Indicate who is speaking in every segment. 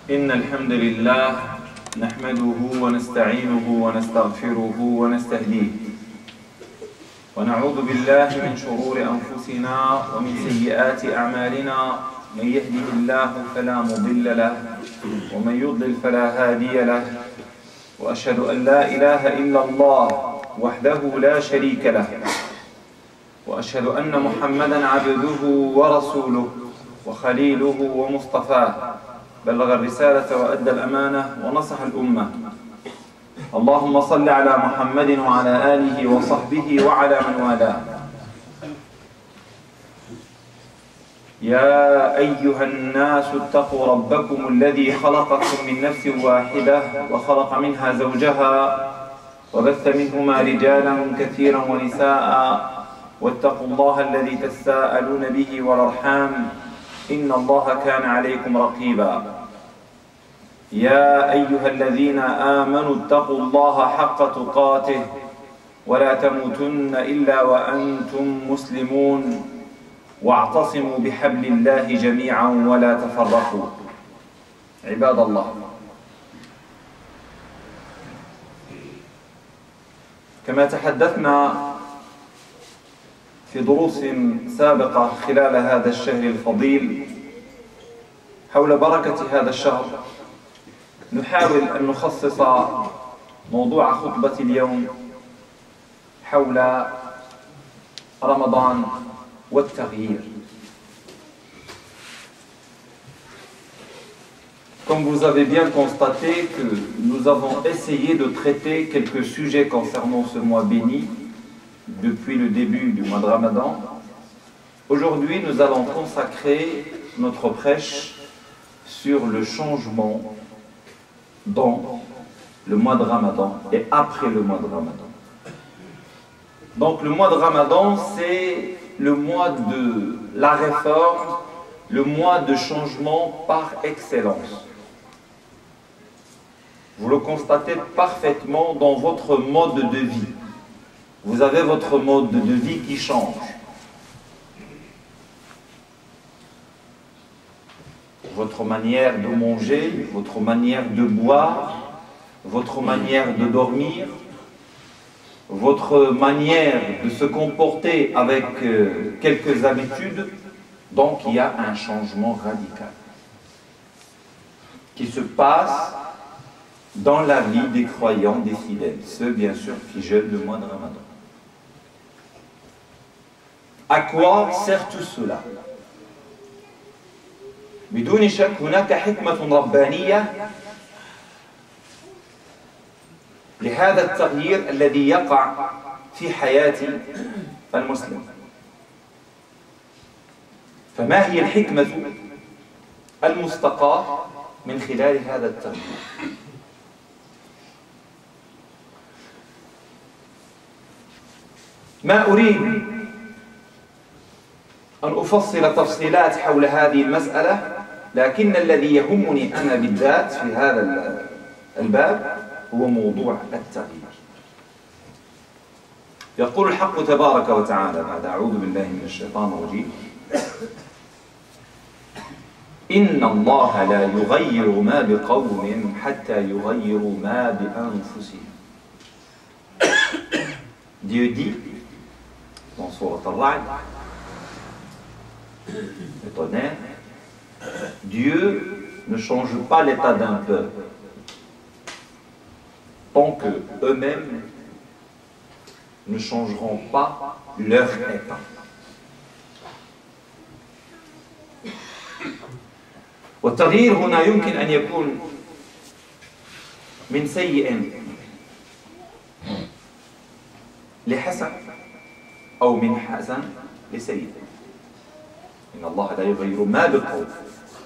Speaker 1: إن الحمد لله نحمده ونستعينه ونستغفره ونستهديه ونعوذ بالله من شرور أنفسنا ومن سيئات أعمالنا. من يهده الله فلا مضل له ومن يضلل فلا هادي له، وأشهد أن لا إله إلا الله وحده لا شريك له، وأشهد أن محمدًا عبده ورسوله وخليله ومصطفاه، بلغ الرسالة وأدى الأمانة ونصح الأمة. اللهم صل على محمد وعلى آله وصحبه وعلى من والاه. يا أيها الناس اتقوا ربكم الذي خلقكم من نفس واحدة وخلق منها زوجها وبث منهما رجالا كثيرا ونساء، واتقوا الله الذي تساءلون به والأرحام إن الله كان عليكم رقيبا. يا أيها الذين آمنوا اتقوا الله حق تقاته ولا تموتن إلا وأنتم مسلمون، واعتصموا بحبل الله جميعا ولا تفرقوا. عباد الله، كما تحدثنا في دروس سابقة خلال هذا الشهر الفضيل حول بركة هذا الشهر، نحاول أن نخصص موضوع خطبة اليوم حول رمضان والتغيير. Comme vous avez bien constaté que nous avons essayé de traiter quelques sujets concernant ce mois béni depuis le début du mois de Ramadan, aujourd'hui nous allons consacrer notre prêche sur le changement dans le mois de Ramadan et après le mois de Ramadan. Donc le mois de Ramadan, c'est le mois de la réforme, le mois de changement par excellence. Vous le constatez parfaitement dans votre mode de vie. Vous avez votre mode de vie qui change. Votre manière de manger, votre manière de boire, votre manière de dormir, votre manière de se comporter avec quelques habitudes. Donc il y a un changement radical qui se passe dans la vie des croyants, des fidèles, ceux bien sûr qui jeûnent le mois de Ramadan. À quoi sert tout cela? بدون شك هناك حكمة ربانية لهذا التغيير الذي يقع في حياة المسلم. فما هي الحكمة المستقاة من خلال هذا التغيير؟ ما أريد أن أفصل تفصيلات حول هذه المسألة، لكن الذي يهمني أنا بالذات في هذا الباب هو موضوع التغيير. يقول الحق تبارك وتعالى بعد أعوذ بالله من الشيطان الرجيم: إن الله لا يغير ما بقوم حتى يغيروا ما بأنفسهم. Dieu dit dans Sourate Al-Ra'd, le tonnerre, Dieu ne change pas l'état d'un peuple tant que eux-mêmes ne changeront pas leur état. والتغيير هنا يمكن أن يكون من سيء لحسن أو من حسن لسيء. إن الله لا يغير ما بقوم.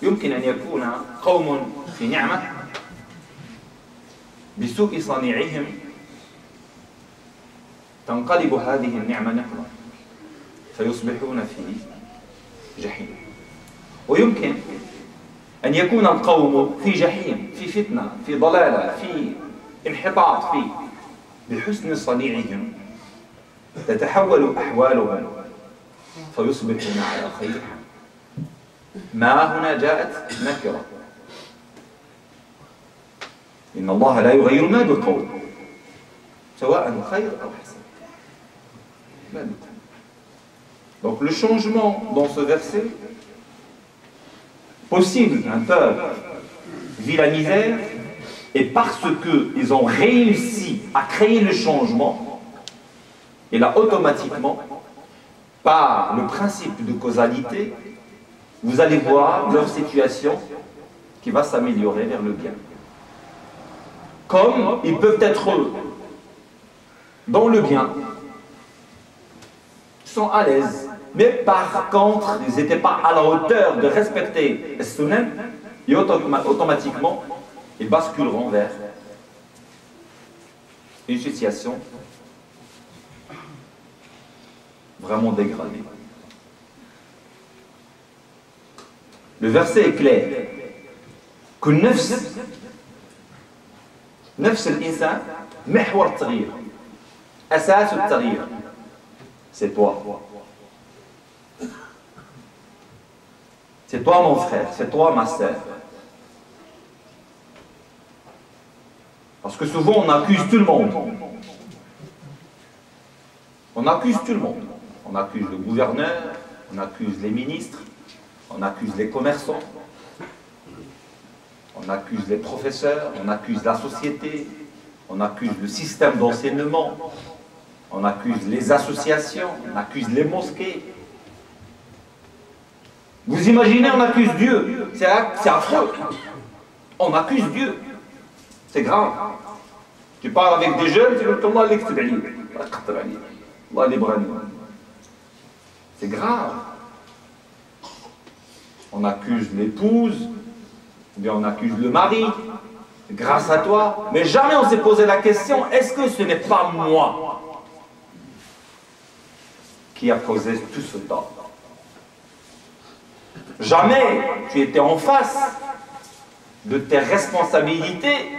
Speaker 1: يمكن أن يكون قوم في نعمة بسوء صنيعهم تنقلب هذه النعمة نقمة فيصبحون في جحيم. ويمكن أن يكون القوم في جحيم، في فتنة، في ضلالة، في انحطاط، في بحسن صنيعهم تتحول أحوالهم فيصبحون على خير. ما هنا جاءت نكرة Inna Allah la yughayyiru ma biqawm sawa'an khayr aw hasan. Donc le changement dans ce verset, possible, un peuple vit la misère, et parce qu'ils ont réussi à créer le changement, et là automatiquement, par le principe de causalité, vous allez voir leur situation qui va s'améliorer vers le bien. Comme ils peuvent être dans le bien, ils sont à l'aise, mais par contre, ils n'étaient pas à la hauteur de respecter le sunan, et automatiquement, ils basculeront vers une situation vraiment dégradée. Le verset est clair. Que nafs al-insan محور التغيير أساس التغيير. C'est toi. C'est toi mon frère, c'est toi ma sœur. Parce que souvent on accuse tout le monde. On accuse tout le monde. On accuse le gouverneur, on accuse les ministres, on accuse les commerçants, on accuse les professeurs, on accuse la société, on accuse le système d'enseignement, on accuse les associations, on accuse les mosquées. Vous imaginez, on accuse Dieu. C'est affreux. On accuse Dieu. C'est grave. Tu parles avec des jeunes, tu dis Allah c'est grave. On accuse l'épouse, ou bien on accuse le mari, grâce à toi. Mais jamais on s'est posé la question, est-ce que ce n'est pas moi qui a causé tout ce tort? Jamais tu étais en face de tes responsabilités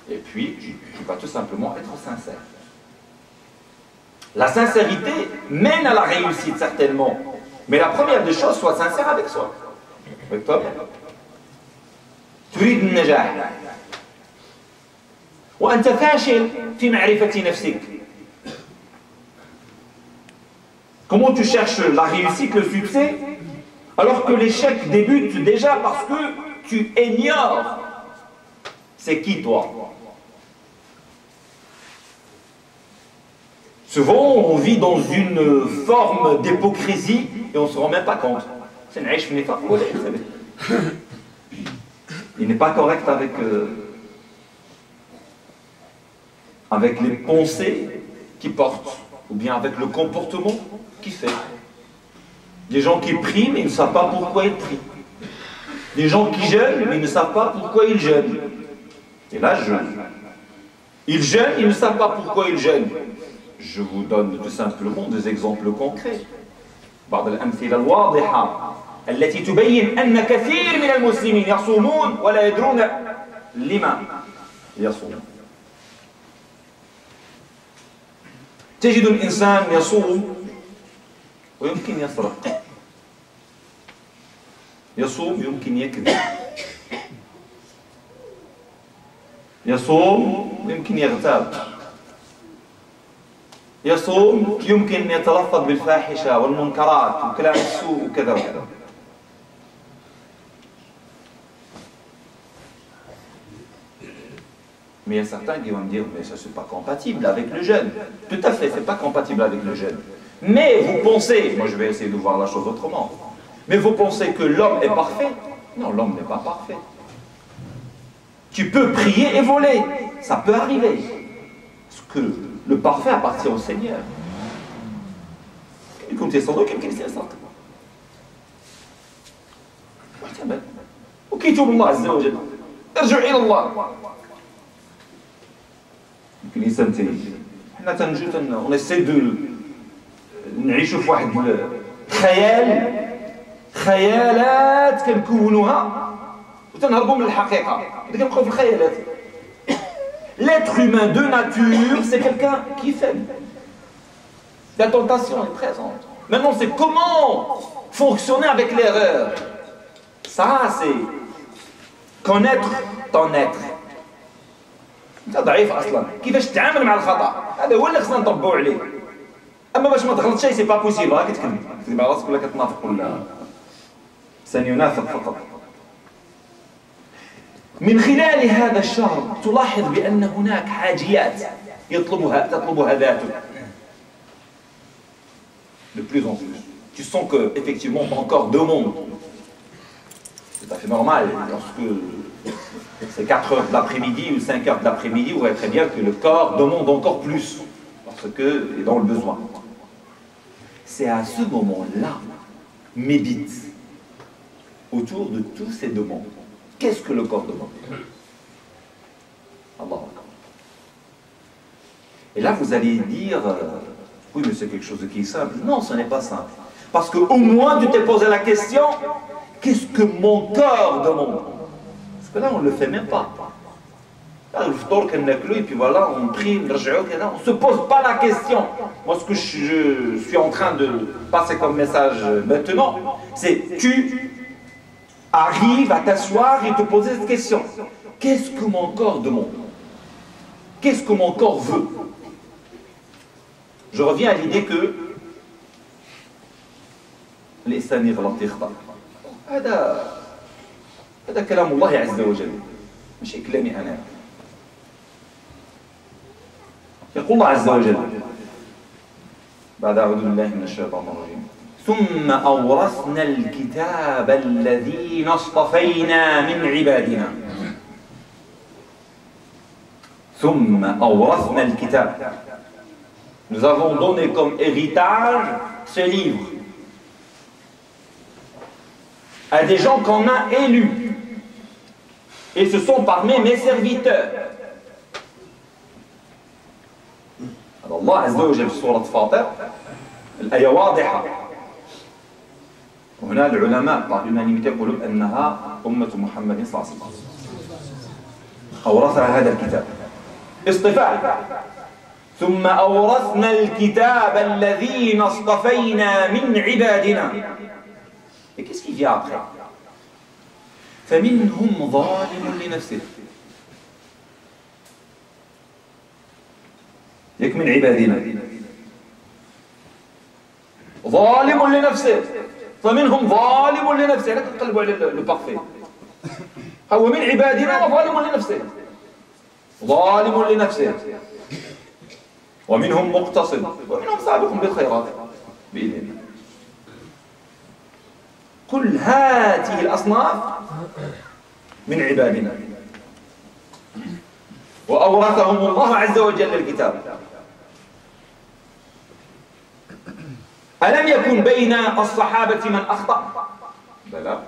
Speaker 1: et puis tu vas tout simplement être sincère. La sincérité mène à la réussite certainement, mais la première des choses, sois sincère avec soi, avec toi-même. تريد النجاح وأنت فاشل في معرفة نفسك. Comment tu cherches la réussite, le succès, alors que l'échec débute déjà parce que tu ignores c'est qui toi. Souvent, on vit dans une forme d'hypocrisie et on ne se rend même pas compte. Il n'est pas correct avec les pensées qu'il porte, ou bien avec le comportement qu'il fait. Des gens qui prient, mais ils ne savent pas pourquoi ils prient. Des gens qui jeûnent, mais ils ne savent pas pourquoi ils jeûnent. Et là, ils jeûnent, ils ne savent pas pourquoi ils jeûnent. Je vous donne tout simplement des exemples concrets. بعض الأمثلة الواضحة التي تبين أن كثير من المسلمين يصومون ولا يدرون لما يصومون. تجد الإنسان يصوم ويمكن يسرق، يصوم يمكن يكذب، يصوم يمكن يغتاب، يصوم يمكن يتلفظ بالفاحشة والمنكرات وكلام السوء وكذا وكذا. Mais il y a certains qui vont me dire, mais ça c'est pas compatible avec le jeûne. Tout à fait, c'est pas compatible avec le jeûne. Mais vous pensez, moi je vais essayer de voir la chose autrement, mais vous pensez que l'homme est parfait? Non, l'homme n'est pas parfait. Tu peux prier et voler, ça peut arriver. Parce que le parfait appartient au Seigneur. يكون تيصدق يمكن يصدق. محتمل. وكيتوب الله عز وجل. ارجع إلى الله. يمكن الإنسان حنا تنجو on essaie de نعيشوا في واحد خيالات كنكونوها وتنهربوا من الحقيقة. كنبقاو في الخيالات. L'être humain de nature, c'est quelqu'un qui fait. La tentation est présente. Maintenant, c'est comment fonctionner avec l'erreur. Ça, c'est connaître ton être. انت ضعيف اصلا كيفاش تتعامل مع الخطا هذا هو اللي خصنا نطبقوا عليه اما باش ما تغلطش سي با بوسيبل راك تكذب على راسك ولا كتنافق ولا سننافق فقط. من خلال هذا الشهر تلاحظ بان هناك حاجيات تطلبها ذاتك de plus en plus. Tu sens que effectivement ton corps demande. C'est tout à fait normal lorsque c'est 4 heures de l'après-midi ou 5 heures de l'après-midi, vous voyez très bien que le corps demande encore plus, parce qu'il est dans le besoin. C'est à ce moment-là, médite autour de tous ces demandes. Qu'est-ce que le corps demande? Allah. Et là, vous allez dire, oui, mais c'est quelque chose qui est simple. Non, ce n'est pas simple. Parce qu'au moins, tu t'es posé la question, qu'est-ce que mon corps demande? Parce que là, on ne le fait même pas. Là, et puis voilà, on prie, on ne se pose pas la question. Moi, ce que je suis en train de passer comme message maintenant, c'est tu arrives à t'asseoir et te poser cette question. Qu'est-ce que mon corps demande? Qu'est-ce que mon corps veut? Je reviens à l'idée que الإنسان يغلط يخطأ. هذا كلام الله عز وجل ماشي كلامي أنا. يقول الله عز وجل بعد أعوذ بالله من الشيطان الرجيم ثم أورثنا الكتاب الذين اصطفينا من عبادنا. ثم أورثنا الكتاب. Nous avons donné comme héritage ce livre à des gens qu'on a élus. Et ce sont parmi mes serviteurs. Alors Allah Azza wa Jalla في سورة فاطر الآية واضحة. وهنا العلماء par l'unanimité يقولون أنها أمة محمد صلى الله عليه وسلم أورثها هذا الكتاب. اصطفاء. ثم أورثنا الكتاب الذين اصطفينا من عبادنا. Et qu'est-ce qui vient après? فمنهم ظالم لنفسه. يك من عبادنا ظالم لنفسه فمنهم ظالم لنفسه. لا تقلبوا على لو بارفي. هو من عبادنا وظالم لنفسه. ظالم لنفسه ومنهم مقتصد ومنهم سابق بالخيرات بإذن الله. كل هذه الأصناف من عبادنا وأورثهم الله عز وجل الكتاب. ألم يكن بين الصحابة من أخطأ؟ بلى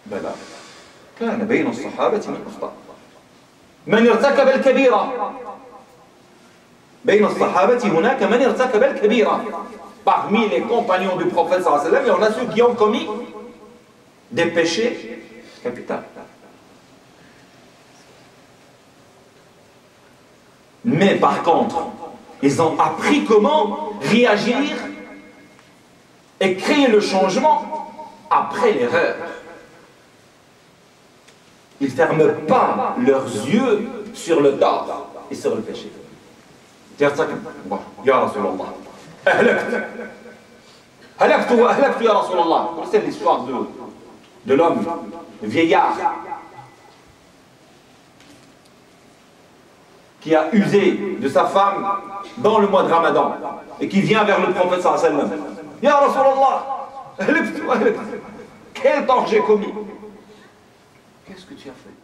Speaker 1: بلى كان بين الصحابة من أخطأ. من ارتكب الكبيرة بين الصحابة هناك من ارتكب الكبيرة. Parmi les compagnons du prophète sallallahu alayhi wa sallam, il y en a ceux qui ont commis des péchés capitaux. Mais par contre, ils ont appris comment réagir et créer le changement après l'erreur. Ils ne ferment pas leurs yeux sur le tort et sur le péché. Ya Rasulallah. Halaktu ya Rasulallah. C'est l'histoire de l'homme, le vieillard, qui a usé de sa femme dans le mois de Ramadan et qui vient vers le prophète sallallahu alayhi wa sallam. Ya Rasulallah, quel tort j'ai commis? Qu'est-ce que tu as fait?